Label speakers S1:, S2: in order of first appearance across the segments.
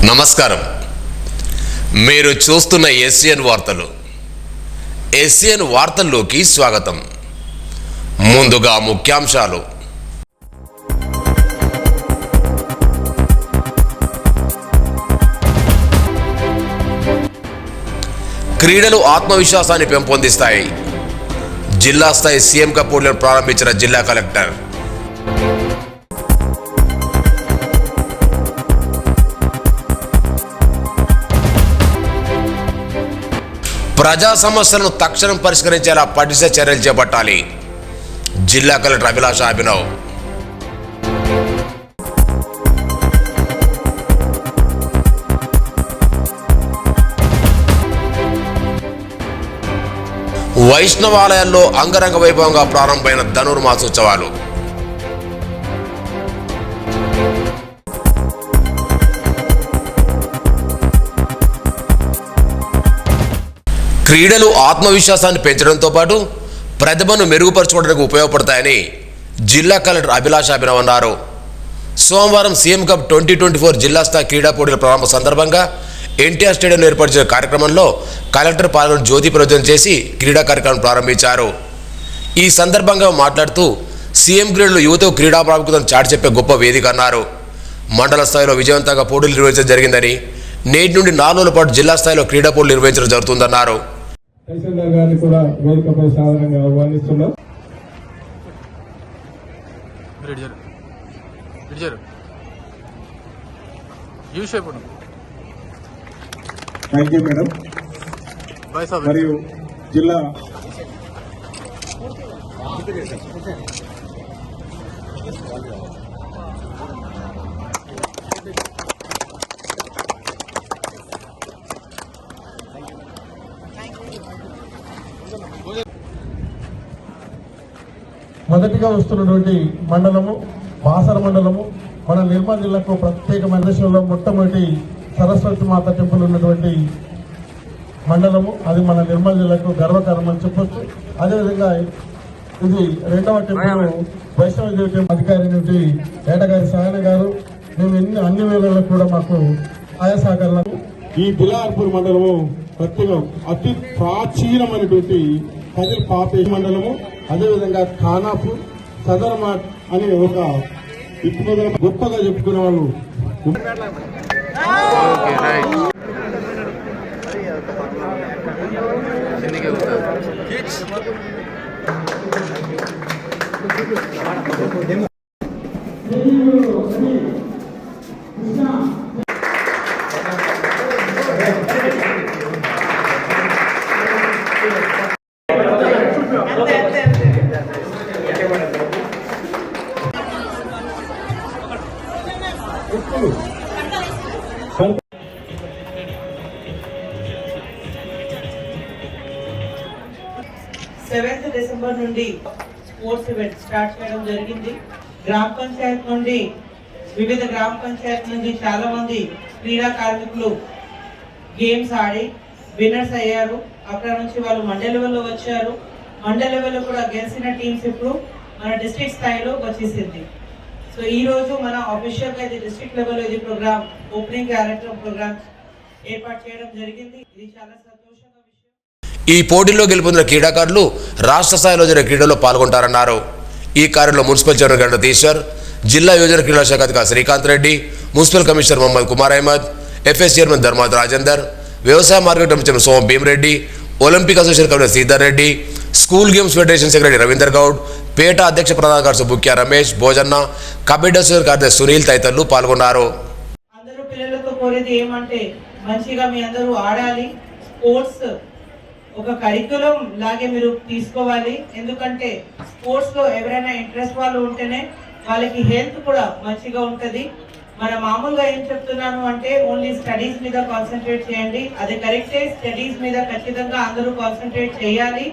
S1: నమస్కారం. మీరు చూస్తున్న ఏసియన్ వార్తలు. ఏసియన్ వార్తల్లోకి స్వాగతం. ముందుగా ముఖ్యాంశాలు. క్రీడలు ఆత్మవిశ్వాసాన్ని పెంపొందిస్తాయి. జిల్లా స్థాయి సీఎం కప్ పోటీలను ప్రారంభించిన జిల్లా కలెక్టర్. ప్రజా సమస్యలను తక్షణం పరిష్కరించేలా పటిష్ట చర్యలు చేపట్టాలి. జిల్లా కలెక్టర్ అభిలాష అభినవ్. వైష్ణవాలయాల్లో అంగరంగ వైభవంగా ప్రారంభమైన ధనుర్మాసోత్సవాలు. క్రీడలు ఆత్మవిశ్వాసాన్ని పెంచడంతో పాటు ప్రతిభను మెరుగుపరచుకోవడానికి ఉపయోగపడతాయని జిల్లా కలెక్టర్ అభిలాష అభినవ్ అన్నారు. సోమవారం సీఎం కప్ 2024 జిల్లా స్థాయి క్రీడా పోటీల ప్రారంభ సందర్భంగా ఎన్టీఆర్ స్టేడియంలో ఏర్పరిచిన కార్యక్రమంలో కలెక్టర్ పాల్గొని జ్యోతి ప్రజ్వలన చేసి క్రీడా కార్యక్రమం ప్రారంభించారు. ఈ సందర్భంగా మాట్లాడుతూ సీఎం క్రీడలు యువతకు క్రీడా ప్రాముఖ్యతను చాటి చెప్పే గొప్ప వేదిక అన్నారు. మండల స్థాయిలో విజయవంతంగా పోటీలు నిర్వహించడం జరిగిందని, నేటి నుండి 4 రోజుల పాటు జిల్లా స్థాయిలో క్రీడా పోటీలు నిర్వహించడం జరుగుతుందన్నారు.
S2: తహసీల్దార్ గారిని కూడా వేదికపై సాధారణంగా ఆహ్వానిస్తున్నాం. Thank you madam. మరియు జిల్లా మొదటిగా వస్తున్నటువంటి మండలము బాసర మండలము. మన నిర్మల్ జిల్లాకు ప్రత్యేకమైన దేశంలో మొట్టమొదటి సరస్వతి మాత టెంపుల్ ఉన్నటువంటి మండలము. అది మన నిర్మల్ జిల్లాకు గర్వకారణం అని చెప్పొచ్చు. అదేవిధంగా ఇది 2వ టెంపుల్ వైష్ణవదేవి టెంపుల్ అధికారి నుండి ఏటగారి సాయన గారు. మేము అన్ని వేళల్లో కూడా మాకు ఆయా సహకారాలు. ఈ బిలార్పూర్ మండలము ప్రత్యేకం అతి ప్రాచీనమైనటువంటి కదిరి పాత మండలము. అదేవిధంగా ఖానాపూర్ సదర్మాట్ అనే ఒక గొప్పగా చెప్పుకునే వాళ్ళు.
S3: డిసెంబర్ నుండి స్పోర్ట్స్ ఈవెంట్ స్టార్ట్ చేయడం జరిగింది. గ్రామ పంచాయత్ నుండి వివిధ గ్రామ పంచాయత్ నుండి చాలా మంది క్రీడా కార్మికులు గేమ్స్ ఆడి విన్నర్స్ అయ్యారు. అక్కడ నుంచి వాళ్ళు మండల్ లెవెల్లో వచ్చారు. మండల్ లెవెల్లో కూడా గెలిచిన టీమ్స్ ఇప్పుడు మన డిస్ట్రిక్ట్ స్థాయిలో వచ్చేసింది. సో ఈ రోజు మన ఆఫీషియల్ గా ఇది డిస్ట్రిక్ట్ లెవెల్ ఇది ప్రోగ్రామ్ ఓపెనింగ్ కార్యక్రమం ప్రోగ్రామ్ ఏర్పాటు చేయడం జరిగింది. ఇది చాలా సంతోషంగా విషయం.
S1: ఈ పోటీల్లో గెలుపొందిన క్రీడాకారులు రాష్ట్ర స్థాయిలో జరిగే క్రీడల్లో పాల్గొంటారన్నారు. ఈ కార్యంలో మున్సిపల్ చైర్మన్ గణతీశ్వర్, జిల్లా యువజన క్రీడా శాఖ అధికారి Srikanth Reddy, municipal commissioner Mohammed Kumar Ahmed, FS chairman Dharmad Rajender, వ్యవసాయ market committee chairman Soma Bheemareddy, Olympic association commissioner Sridhar Reddy, school games federation secretary Ravinder Goud, పేట అధ్యక్ష ప్రధాన కార్యదర్శి బుక్యా రమేష్, భోజన్న, కబడ్డీ అసోసియేషన్ కార్యదర్శి సునీల్ తదితరులు పాల్గొన్నారు.
S3: అందరూ పిల్లలతో కోరేది ఏమంటే మంచిగా మీ అందరూ ఆడాలి. స్పోర్ట్స్ ఒక కరికులం లాగే మీరు తీసుకోవాలి. ఎందుకంటే స్పోర్ట్స్ లో ఎవరైనా ఇంట్రెస్ట్ వాళ్ళు ఉంటేనే వాళ్ళకి హెల్త్ కూడా మంచిగా ఉంటది. మన మామూలుగా ఏం చెప్తున్నాను అంటే ఓన్లీ స్టడీస్ మీద కాన్సన్ట్రేట్ చేయండి. అది కరెక్టే, స్టడీస్ మీద ఖచ్చితంగా అందరూ కాన్సన్ట్రేట్ చేయాలి.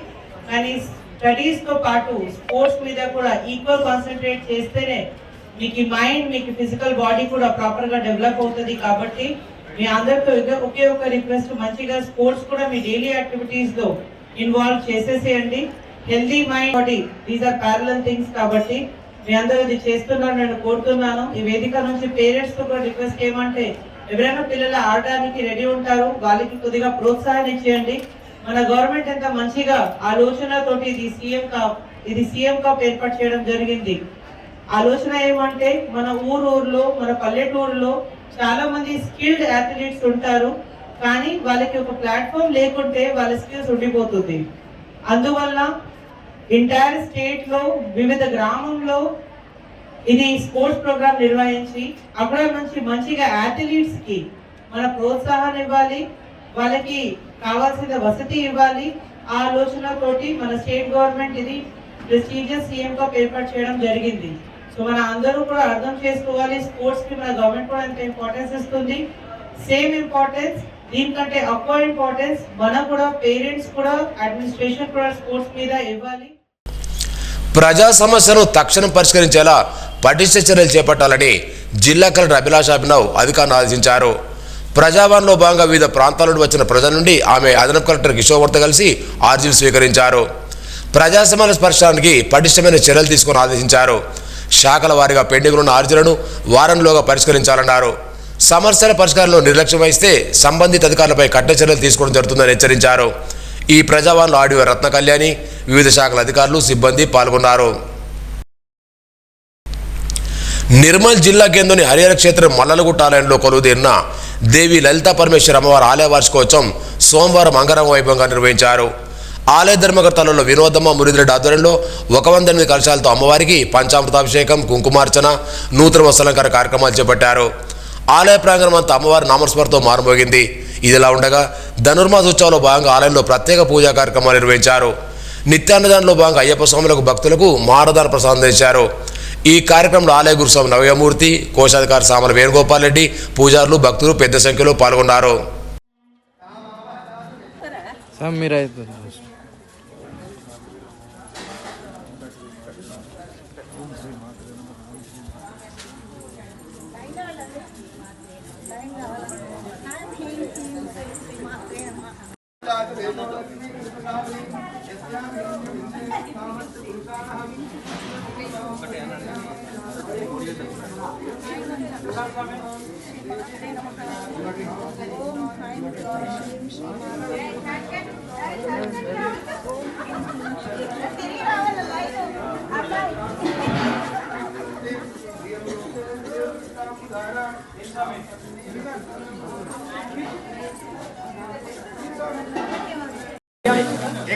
S3: కానీ స్టడీస్ తో పాటు స్పోర్ట్స్ మీద కూడా ఈక్వల్ కాన్సన్ట్రేట్ చేస్తేనే మీకు మైండ్, మీకు ఫిజికల్ బాడీ కూడా ప్రాపర్ గా డెవలప్ అవుతుంది. కాబట్టి మీ అందరితో ఒకే ఒక రిక్వెస్ట్, మంచిగా స్పోర్ట్స్ కూడా మీ డైలీ యాక్టివిటీస్ లో ఇన్వాల్వ్ చేసేసేయండి. Healthy mind, body, these are parallel things. కాబట్టి మీ అందరూ ఇది చేస్తున్నారు నేను కోరుతున్నాను. ఈ వేదిక నుంచి పేరెంట్స్ తో కూడా రిక్వెస్ట్ ఏమంటే ఎవరైనా పిల్లలు ఆడడానికి రెడీ ఉంటారు, వాళ్ళకి కొద్దిగా ప్రోత్సాహం ఇచ్చేయండి. మన గవర్నమెంట్ ఎంత మంచిగా ఆలోచనతోటి ఇది సీఎం కప్ ఏర్పాటు చేయడం జరిగింది. ఆలోచన ఏమంటే మన ఊర్లో మన పల్లెటూరులో చాలా మంది స్కిల్డ్ అథ్లీట్స్ ఉంటారు, కానీ వాళ్ళకి ఒక ప్లాట్ఫామ్ లేకుంటే వాళ్ళ స్కిల్స్ ఉండిపోతుంది. అందువల్ల ఎంటైర్ స్టేట్ లో వివిధ గ్రామంలో ఇది స్పోర్ట్స్ ప్రోగ్రామ్ నిర్వహించి అక్కడ నుంచి మంచిగా అథ్లీట్స్ కి మన ప్రోత్సాహాన్ని ఇవ్వాలి, వాళ్ళకి కావాల్సిన వసతి ఇవ్వాలి. ఆ ఆలోచనతోటి మన స్టేట్ గవర్నమెంట్ ఇది ప్రెస్టీజియస్ సీఎం కప్ ఏర్పాటు చేయడం జరిగింది. సో మన అందరూ కూడా అర్థం చేసుకోవాలి, స్పోర్ట్స్ కి మన గవర్నమెంట్ కూడా ఎంత ఇంపార్టెన్స్ ఇస్తుంది. సేమ్ ఇంపార్టెన్స్ దీనికంటే ఎక్కువ ఇంపార్టెన్స్ మన కూడా పేరెంట్స్ కూడా అడ్మినిస్ట్రేషన్ కూడా స్పోర్ట్స్ మీద ఇవ్వాలి.
S1: ప్రజా సమస్యను తక్షణం పరిష్కరించేలా పటిష్ట చర్యలు చేపట్టాలని జిల్లా కలెక్టర్ అభిలాష్ అభినవ్ అధికారులను ఆదేశించారు. ప్రజావాణిలో భాగంగా వివిధ ప్రాంతాల నుండి వచ్చిన ప్రజల నుండి ఆమె అదనపు కలెక్టర్ కిషోర్తో కలిసి ఆర్జీలు స్వీకరించారు. ప్రజా సమస్యల పరిష్కారానికి పటిష్టమైన చర్యలు తీసుకుని ఆదేశించారు. శాఖల వారీగా పెండింగ్ ఉన్న ఆర్జీలను వారంలోగా పరిష్కరించాలన్నారు. సమస్యల పరిష్కారంలో నిర్లక్ష్యం వహిస్తే సంబంధిత అధికారులపై కఠిన చర్యలు తీసుకోవడం జరుగుతుందని హెచ్చరించారు. ఈ ప్రజావాణిలో ఆడియో రత్న కళ్యాణి, వివిధ శాఖల అధికారులు, సిబ్బంది పాల్గొన్నారు. నిర్మల్ జిల్లా కేంద్రంలోని హరిహర క్షేత్రం మల్లలగుట్ట ఆలయంలో కొలువుదీరిన దేవి లలితా పరమేశ్వర అమ్మవారి ఆలయ వార్షికోత్సవం సోమవారం అంగరంగ వైభవంగా నిర్వహించారు. ఆలయ ధర్మకర్తలలో వినోదమ్మ మురిదిరెడ్డి ఆధ్వర్యంలో 108 కలశాలతో అమ్మవారికి పంచామృతాభిషేకం, కుంకుమార్చన, నూతన వస్త్రాలంకార కార్యక్రమాలు చేపట్టారు. ఆలయ ప్రాంగణం అంతా అమ్మవారి నామస్మరణతో మారుమోగింది. ఇదిలా ఉండగా ధనుర్మాస ఉత్సవంలో భాగంగా ఆలయంలో ప్రత్యేక పూజా కార్యక్రమాలు నిర్వహించారు. నిత్యాన్నదానంలో భాగంగా అయ్యప్ప స్వాములకు భక్తులకు మారదాన ప్రసాదం చేశారు. ఈ కార్యక్రమంలో ఆలయ గురుస్వామి నవ్యమూర్తి, కోశాధికారి సామల వేణుగోపాల్ రెడ్డి, పూజారులు, భక్తులు పెద్ద సంఖ్యలో పాల్గొన్నారు.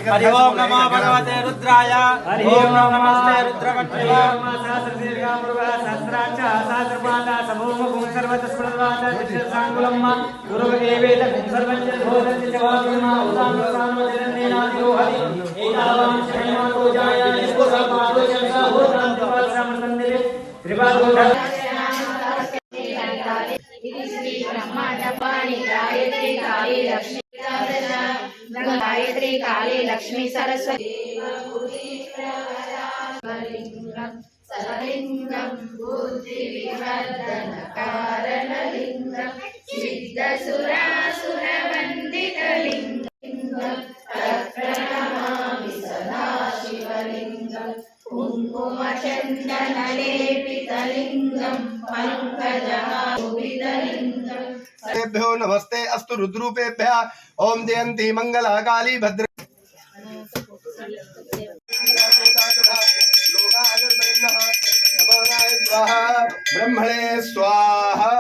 S4: हरि ओम नमो भगवते रुद्राय ओम नमस्ते रुद्रवट्टय सहस्राक्ष सहस्रपादा समूहं सर्वतस्पृतवाद चित्तसांगुलम्मा गुरुदेवेत सर्वज्ञ भोजन जवाब्मा उदानसामजनेनादिरो हरि एतावां श्रेयमातो जाय निष्कुलपादो जंसा भूतं तपस्समसन्निधि त्रिपादोध
S5: श्री ब्रह्मांड पाणि गायत्री काली लक्ष्मी गायत्री काली लक्ष्मी सरस्वती सरलिंगं बुद्धि विवर्धन कारणलिंगं सिद्धसुरासुर वंदित लिंगं प्रणमामि सदा शिवलिंगं कुंकुम चंदन लेपित लिंगं पंकजहारोहितलिंगं
S6: भ्यो नमस्ते अस्तु रुद्रूपेभ्यः ओम जयंती मंगला काली भद्र ब्रह्मणे स्वाहा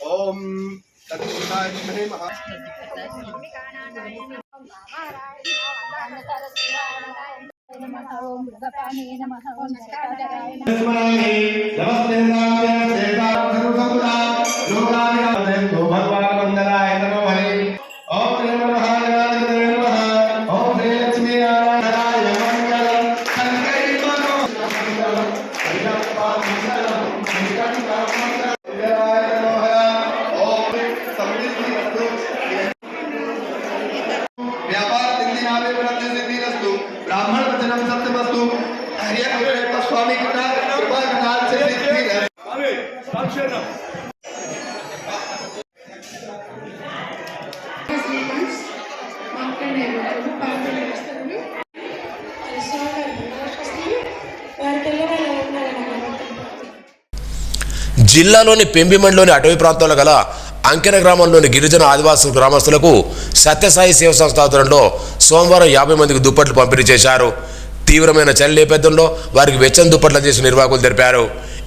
S6: ओम तत्पुरुषाय नमः व्यापार
S1: జిల్లాలోని పెంబిమండలోని అటవీ ప్రాంతాల్లో గల అంకెన గ్రామంలోని గిరిజన ఆదివాసీ గ్రామస్తులకు సత్యసాయి సేవ సంస్థ ఆధ్వర్యంలో సోమవారం 50 మందికి దుప్పట్లు పంపిణీ చేశారు. తీవ్రమైన చలి నేపథ్యంలో వారికి వెచ్చని దుప్పట్లు చేసిన నిర్వాహకులు తెలిపారు.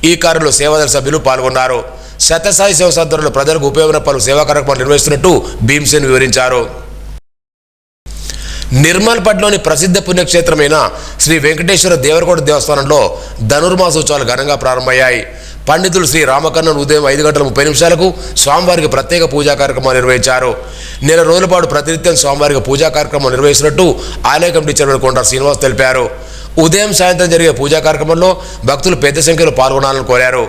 S1: ఈ కార్యక్రమంలో సేవాదళ సభ్యులు పాల్గొన్నారు. సత్యసాయి సేవ సంస్థ ఆధ్వర్యంలో ప్రజలకు ఉపయోగమైన పలు సేవా కార్యక్రమాలు నిర్వహిస్తున్నట్టు భీమ్సేన్ వివరించారు. నిర్మల్పట్లోని ప్రసిద్ధ పుణ్యక్షేత్రమైన శ్రీ వెంకటేశ్వర దేవరకోట దేవస్థానంలో ధనుర్మాసోత్సవాలు ఘనంగా ప్రారంభమయ్యాయి. పండితులు శ్రీ రామకర్ణన్ ఉదయం 5:30 స్వామివారికి ప్రత్యేక పూజా కార్యక్రమాలు నిర్వహించారు. నెల రోజుల పాటు ప్రతినిత్యం స్వామివారికి పూజా కార్యక్రమం నిర్వహిస్తున్నట్టు ఆలయ కమిటీ చైర్మన్ కొండ శ్రీనివాస్ తెలిపారు. ఉదయం సాయంత్రం జరిగే పూజా కార్యక్రమంలో భక్తులు పెద్ద సంఖ్యలో పాల్గొనాలని కోరారు.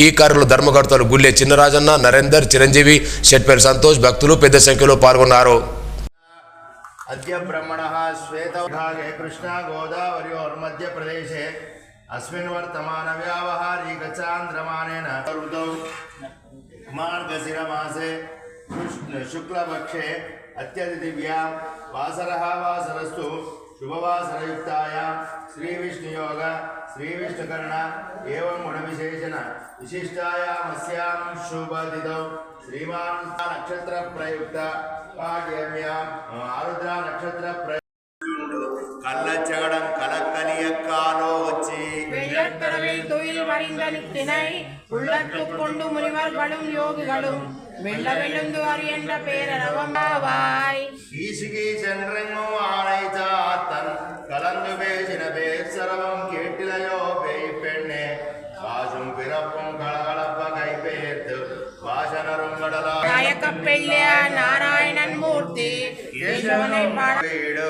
S1: ఈ కార్యక్రమంలో ధర్మకర్తలు గుళ్ళే చిన్నరాజన్న, నరేందర్, చిరంజీవి, షెట్పేరు సంతోష్ భక్తులు పెద్ద సంఖ్యలో పాల్గొన్నారు.
S7: अद्य ब्रह्मणः श्वेतविभागे कृष्णा गोदावर्योर्मध्ये प्रदेशे अस्मिन् वर्तमानव्यावहारिकचान्द्रमानेन ऋतौ मार्गशिरमासे शुक्लपक्षे अत्यदिव्यां वासरः वासरस्तु शुभवासरयुक्तायां श्रीविष्णुयोग श्रीविष्णुकर्ण एवं गुणविशेषण विशिष्टायामस्यां शुभतिथौ श्रीमान् नक्षत्र प्रयुक्त आरुद्रा नक्षत्र कल्लचगडं कलकलियक्कालो వచ్చి
S8: வெள்ளத்தரவில் தொழில் வரிந்தளித்தினை உள்ளத்துக்கொண்டு முனிவர்களும் யோகிகளும் வெள்ள வெள்ளுந்து அறியன்ற பேரரவமாவாய்
S7: ஈசிகி சென்றெங்கோ ஆனைச்சாத்தன் கலந்து பேசின பேர் சரவம் கேட்டிலையோ பேய் பெண்ணே காசும் பிறப்பும் கலகலப்ப கைப்பேர்த்து வாசனரும் கடலா
S8: నాయక పెళ్ళ నారాయణన్ మూర్తి కేశవனை
S7: వీడు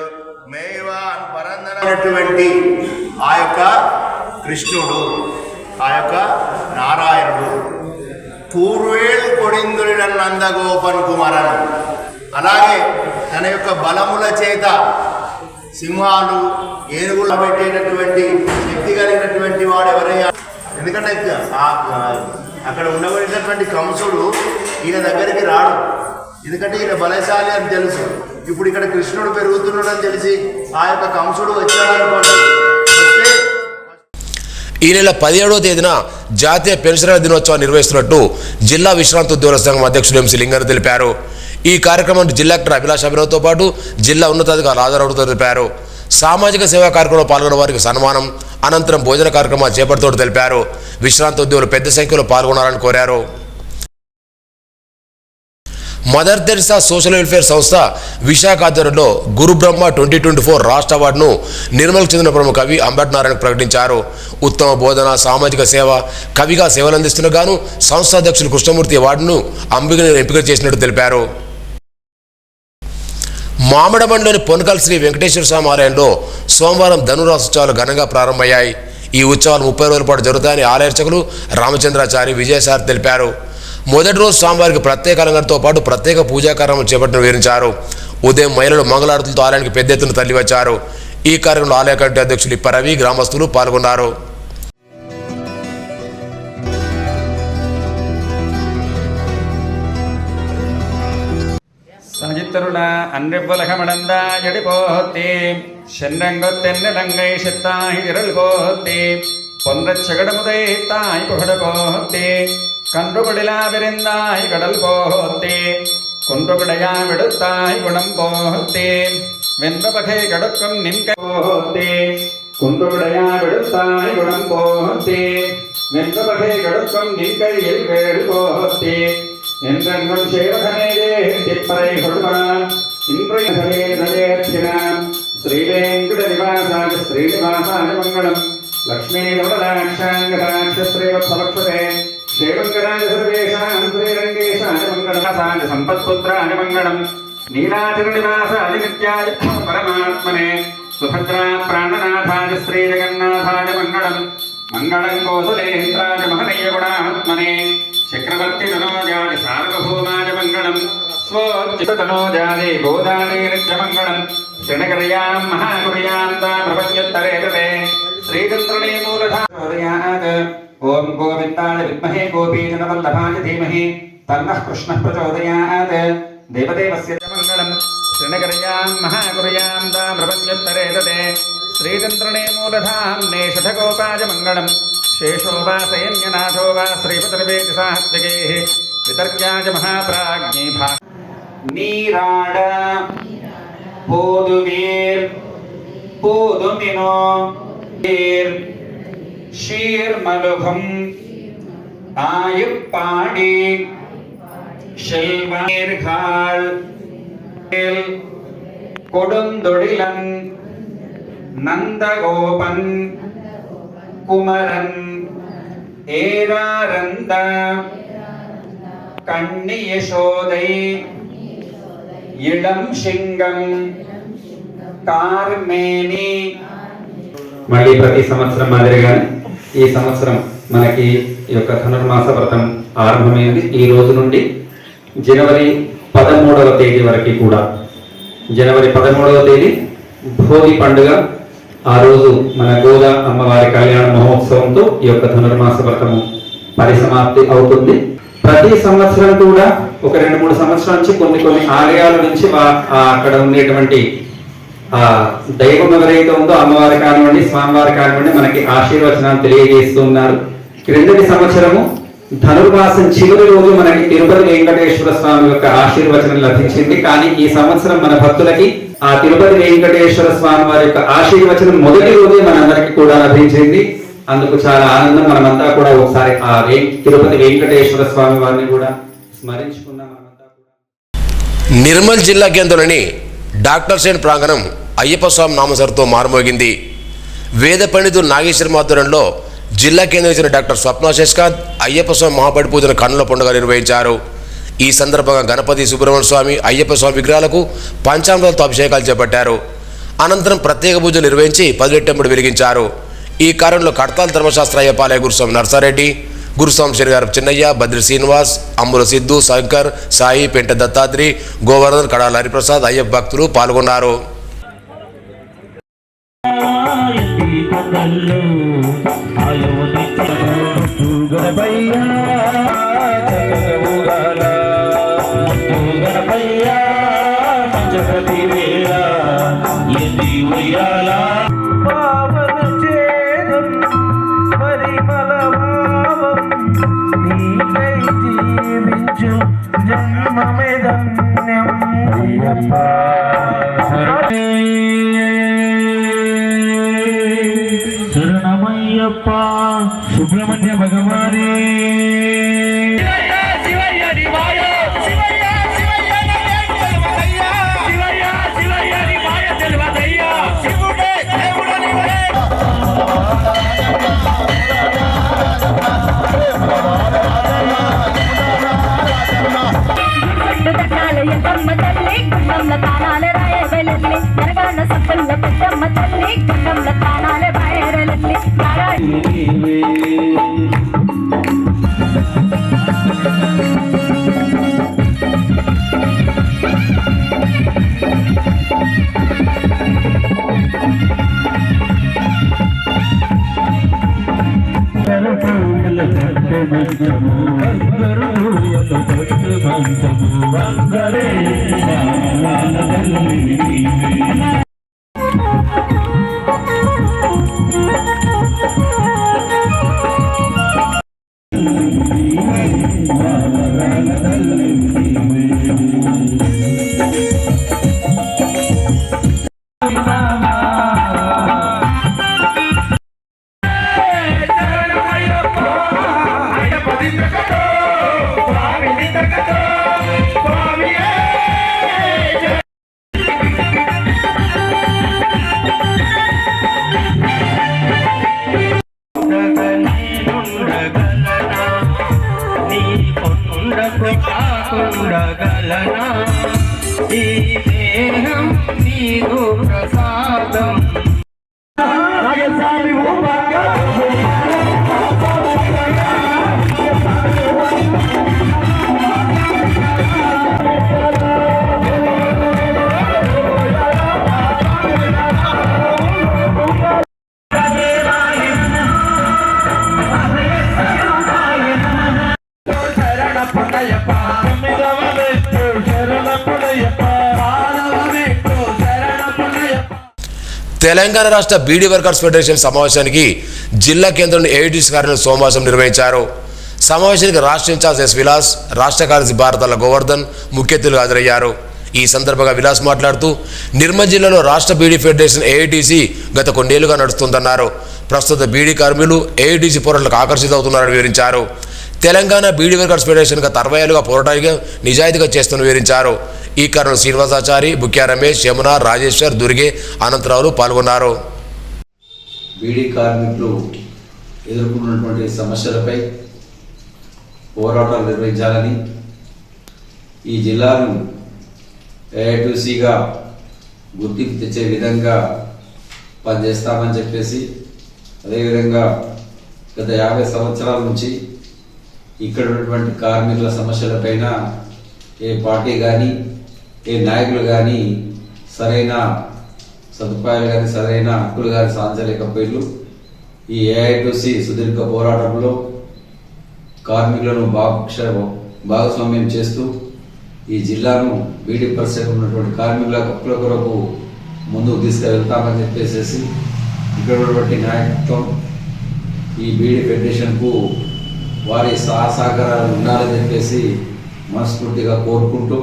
S7: మేవాన్ పరందరటువంటి ఆ యొక్క కృష్ణుడు ఆ యొక్క నారాయణుడు పూర్వేలు కొడిందుడిన నందగోపన్ కుమారన్ అలాగే తన యొక్క బలముల చేత సింహాలు ఏనుగులు పెట్టేటటువంటి శక్తి కలిగినటువంటి వాడు ఎవరయ్యా? ఎందుకంటే అక్కడ ఉండబడినటువంటి కంసుడు ఈయన దగ్గరికి రాడు, ఎందుకంటే ఈయన బలశాలి అని తెలుసు. ఇప్పుడు ఇక్కడ కృష్ణుడు పెరుగుతున్నాడు అని తెలిసి ఆ యొక్క కంసుడు వచ్చాడనుకోండి.
S1: ఈ నెల 17వ తేదీన జాతీయ పెన్షనర్ల దినోత్సవం నిర్వహిస్తున్నట్టు జిల్లా విశ్రాంత ఉద్యోగుల సంఘం అధ్యక్షుడు ఎంసీ లింగారెడ్డి తెలిపారు. ఈ కార్యక్రమాన్ని జిల్లా కలెక్టర్ అభిలాష్ అభినవ్తో పాటు జిల్లా ఉన్నతాధికారులు రాజారావుతో తెలిపారు. సామాజిక సేవా కార్యక్రమంలో పాల్గొన్న వారికి సన్మానం అనంతరం భోజన కార్యక్రమాలు చేపడుతూ తెలిపారు. విశ్రాంత ఉద్యోగులు పెద్ద సంఖ్యలో పాల్గొనాలని కోరారు. మదర్ తెరిసా సోషల్ వెల్ఫేర్ సంస్థ విశాఖ ఆధ్వర్యంలో గురు బ్రహ్మ 2024 రాష్ట్ర అవార్డును నిర్మల్కు చెందిన ప్రముఖ కవి అంబటి నారాయణకు ప్రకటించారు. ఉత్తమ బోధన, సామాజిక సేవ, కవిగా సేవలందిస్తున్న గాను సంస్థ అధ్యక్షులు కృష్ణమూర్తి అవార్డును అంబికను ఎంపిక చేసినట్టు తెలిపారు. మామిడమండలోని పొనకల్ శ్రీ వెంకటేశ్వర స్వామి ఆలయంలో సోమవారం ధనురాసోత్సవాలు ఘనంగా ప్రారంభమయ్యాయి. ఈ ఉత్సవాలు 30 రోజుల పాటు జరుగుతాయని ఆలయ అర్చకులు రామచంద్రాచారి, విజయసారి తెలిపారు. మొదటి రోజు స్వామివారికి ప్రత్యేక అలంకరణతో పాటు ప్రత్యేక పూజా కార్యక్రమం చేపట్టిన వివరించారు. ఉదయం మహిళలు మంగళారతులతో ఆలయానికి పెద్ద ఎత్తున తరలివచ్చారు. ఈ కార్యక్రమంలో ఆలయ కమిటీ అధ్యక్షులు ఇప్పరవి, గ్రామస్తులు పాల్గొన్నారు.
S4: സജിത്തരുള അൻപുലഹമടന്ത ജടിപോത്തി ശെന്നങ്കൊത്തെന്നലങ്കൈ ശെത്തായി വിരൽ പോത്തി പൊന്നച്ചകടമുതൈത്തായി പുകട പോത്തി കണ്ടുപിടിലാവിരുന്നായി കടൽ പോത്തി കുണ്ടുപിടയാവിടുത്തായി ഗുണം പോത്തി വെന്തപകൈ കടുക്കും നിൻക പോത്തി കുണ്ടുപിടയാവിടുത്തായി ഗുണം പോത്തി വെന്തപകൈ കടുക്കും നിൻകഴിയിൽ വേട് പോത്തി என்றென்றும் சேவகனேயே திப்பரை கொடுவான் இன்றைய நலேர்த்தினாம் ஸ்ரீவேங்கட நிவாசாக ஸ்ரீனிவாசாய மங்களம் லக்ஷ்மீ ரமணாட்சாங்கராட்ச ஸ்ரீவத்சலக்ஷதே ஸ்ரீமங்கராஜ சர்வேஷாம் ஸ்ரீரங்கேஷாய மங்களமாசாய சம்பத்புத்ராய மங்களம் நீலாதிர்நிவாசாய நித்யாய பரமாத்மனே சுபத்ரா பிராணநாதாய ஸ்ரீஜகన్నాథాయ மங்களம் మంగళం కోసలేంద్రాయ మహనీయ గుణాత్మనే చక్రవర్తి తనోజాది సార్వభౌమాయ మంగళం స్వోచిత తనోజాది గోదానే నిత్యమంగళం శృణగర్యాం మహాగుర్యాం తా ప్రపంచోత్తరేతతే శ్రీచంద్రణే మూలధారయాత్ ఓం గోవిందాయ విద్మహే గోపీజనవల్లభాయ ధీమహి తన్నః కృష్ణః ప్రచోదయాత్ దేవదేవస్య మంగళం శృణగర్యాం మహాగుర్యాం తా ప్రపంచోత్తరేతతే శ్రీచంద్రనే మూలధామ్నే షఠగోపాయ మంగళం శేషో వా సైన్యనాథో వా శ్రీపతిర్వేది సాత్వికే వితర్క్యాయ మహాప్రాజ్ఞే భా నీరాడ పోదువీర్ పోదుమినో వీర్ షీర్మలుఘం ആയിപ്പാടി ശെൽവീർഘാൾ കൊടുന്തൊടിലൻ നന്ദഗോപൻ കുമരൻ ഏരാരന്ദ കണ്ണിയശോദൈ ഇളം ശിംഗം కార్మేని. మళ్ళీ ప్రతి సంవత్సరం మాదిరిగానే ఈ సంవత్సరం మనకి ఈ యొక్క ధనుర్మాస వ్రతం ఆరంభమైంది. ఈ రోజు నుండి జనవరి 13వ తేదీ వరకు కూడా, జనవరి 13వ తేదీ భోగి పండుగ. ఆ రోజు మన గోదా అమ్మవారి కళ్యాణ మహోత్సవంతో ఈ యొక్క ధనుర్మాస వ్రతము పరిసమాప్తి అవుతుంది. ప్రతి సంవత్సరం కూడా ఒక 2-3 సంవత్సరాల నుంచి కొన్ని ఆలయాల నుంచి అక్కడ ఉండేటువంటి ఆ దైవం ఎవరైతే ఉందో అమ్మవారి కానివ్వండి స్వామివారి కానివ్వండి మనకి ఆశీర్వచనాలు తెలియజేస్తూ ఉన్నారు. క్రిందటి సంవత్సరము ధనుర్మాసం చివరి రోజు మనకి తిరుపతి వెంకటేశ్వర స్వామి యొక్క ఆశీర్వచనం లభించింది. కానీ ఈ సంవత్సరం మన భక్తులకి ఆ తిరుపతి వెంకటేశ్వర స్వామి వారి యొక్క ఆశీర్వచనం మొదటి రోజే మనందరికీ కూడా లభించింది. అందుకు చాలా ఆనందం. మనమంతా కూడా ఒకసారి ఆ తిరుపతి వెంకటేశ్వర స్వామి వారిని కూడా స్మరించుకుందాం. మనమంతా కూడా
S1: నిర్మల్ జిల్లా కేంద్రంలోని డాక్టర్ సేన్ ప్రాంగణం అయ్యప్ప స్వామి నామసరితో మారుమోగింది. వేద పండితుడు నాగేశ్వర ఆధ్వర్యంలో జిల్లా కేంద్రం ఇచ్చిన డాక్టర్ స్వప్న శశికాంత్ అయ్యప్ప స్వామి మహాపడి పూజన కన్నుల పండుగ నిర్వహించారు. ఈ సందర్భంగా గణపతి సుబ్రహ్మణ్య స్వామి అయ్యప్ప స్వామి విగ్రహాలకు పంచామృతాలతో అభిషేకాలు చేపట్టారు. అనంతరం ప్రత్యేక పూజలు నిర్వహించి 10 రెట్టెంపుడు వెలిగించారు. ఈ కార్యంలో కడతాల ధర్మశాస్త్ర అయ్యపాలయ గురుస్వామి నర్సారెడ్డి, గురుస్వామి శ్రీగారు చిన్నయ్య, బద్రి శ్రీనివాస్, అమ్ముల సిద్ధు, శంకర్, సాయి, పెంట దత్తాత్రి, గోవర్ధన్, కడాల హరిప్రసాద్ అయ్యప్ప భక్తులు పాల్గొన్నారు.
S9: శరణమయ్యప్ప సుబ్రహ్మణ్య భగవానే.
S1: తెలంగాణ రాష్ట్ర బీడీ వర్కర్స్ ఫెడరేషన్ సమావేశానికి జిల్లా కేంద్రంలోని ఏఐటీసీ కార్యాలయంలో సోమవారం నిర్వహించారు. సమావేశానికి రాష్ట్ర ఇన్ఛార్జ్ ఎస్ విలాస్, రాష్ట్ర కార్యదర్శి భారతాల గోవర్ధన్ ముఖ్య అతిథులుగా హాజరయ్యారు. ఈ సందర్భంగా విలాస్ మాట్లాడుతూ నిర్మల్ జిల్లాలో రాష్ట్ర బీడీ ఫెడరేషన్ ఏఐటీసీ గత కొన్నేళ్లుగా నడుస్తుందన్నారు. ప్రస్తుత బీడీ కార్మికులు ఏఐటీసీ పోరాటాలకు ఆకర్షితవుతున్నారని వివరించారు. తెలంగాణ బీడీ వర్కర్స్ ఫెడరేషన్ గత 60 ఏళ్లుగా పోరాటానికి నిజాయితీగా చేస్తున్న వివరించారు. ఈ కారణం శ్రీనివాసాచారి, బుక్యా రమేష్, యమున, రాజేశ్వర్, దుర్గే, అనంతరావులు పాల్గొన్నారు.
S10: బీడీ కార్మికులు ఎదుర్కొన్నటువంటి సమస్యలపై పోరాటాలు నిర్వహించాలని, ఈ జిల్లాను ఏఐటీసీగా గుర్తింపు తెచ్చే విధంగా పనిచేస్తామని చెప్పేసి, అదేవిధంగా గత 50 సంవత్సరాల నుంచి ఇక్కడ ఉన్నటువంటి కార్మికుల సమస్యలపైన ఏ పార్టీ కానీ ఏ నాయకులు కానీ సరైన సదుపాయాలు కానీ సరైన హక్కులు కానీ సాధించలేకపోయారు. ఈ ఏఐటీసీ సుదీర్ఘ పోరాటంలో కార్మికులను భాగస్వామ్యం చేస్తూ ఈ జిల్లాను బీడీ పరిశ్రమ ఉన్నటువంటి కార్మికుల హక్కుల కొరకు ముందుకు తీసుకువెళ్తామని చెప్పేసి ఇక్కడ ఉన్నటువంటి నాయకత్వం ఈ బీడీ ఫెడరేషన్కు వారి సహకారాలు ఉండాలని చెప్పేసి మనస్ఫూర్తిగా కోరుకుంటూ,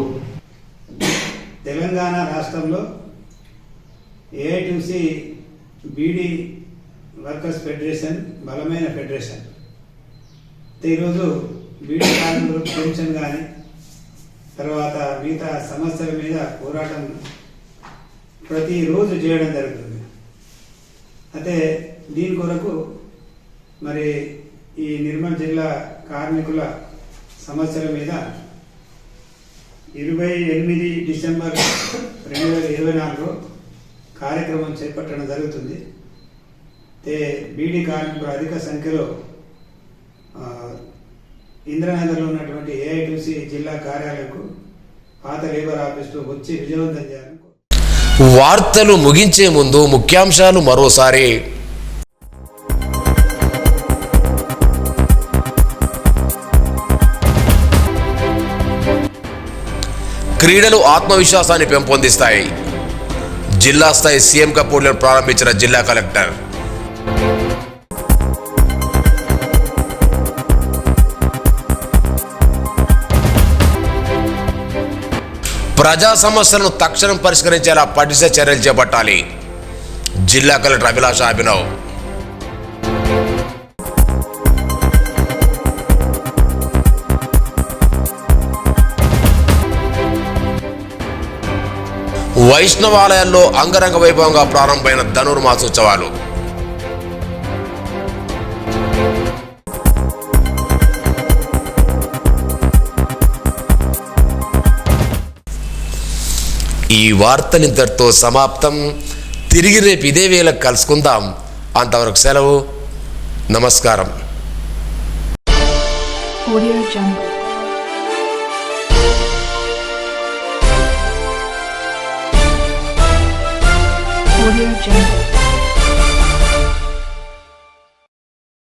S11: తెలంగాణ రాష్ట్రంలో ఏఐటీసీ బీడీ వర్కర్స్ ఫెడరేషన్ బలమైన ఫెడరేషన్. ఈరోజు బీడీ కార్మికులకు పెన్షన్ కానీ తర్వాత మిగతా సమస్యల మీద పోరాటం ప్రతిరోజు చేయడం జరుగుతుంది. అయితే దీని కొరకు మరి ఈ నిర్మల్ జిల్లా కార్మికుల సమస్యల మీద 28 డిసెంబర్ 2024 కార్యక్రమం చేపట్టడం జరుగుతుంది. బీడీ కార్మికులు అధిక సంఖ్యలో ఇంద్రనగర్లో ఉన్నటువంటి ఏఐటీసీ జిల్లా కార్యాలయంకు పాత లేబర్ ఆఫీస్లో వచ్చి విజయవంతం చేయాలని.
S1: వార్తలు ముగించే ముందు ముఖ్యాంశాలు మరోసారి. క్రీడలు ఆత్మవిశ్వాసాన్ని పెంపొందిస్తాయి. జిల్లా స్థాయి సీఎం కప్ పోటీలను ప్రారంభించిన జిల్లా కలెక్టర్. ప్రజా సమస్యలను తక్షణం పరిష్కరించేలా పటిష్ట చర్యలు చేపట్టాలి. జిల్లా కలెక్టర్ అభిలాష అభినవ్. వైష్ణవాలయాల్లో అంగరంగ వైభవంగా ప్రారంభమైన ధనుర్మాసోత్సవాలు. ఈ వార్తలు ఇంతటితో సమాప్తం. తిరిగి రేపు ఇదే వేళకు కలుసుకుందాం. అంతవరకు సెలవు. నమస్కారం.
S12: Audio Jungle.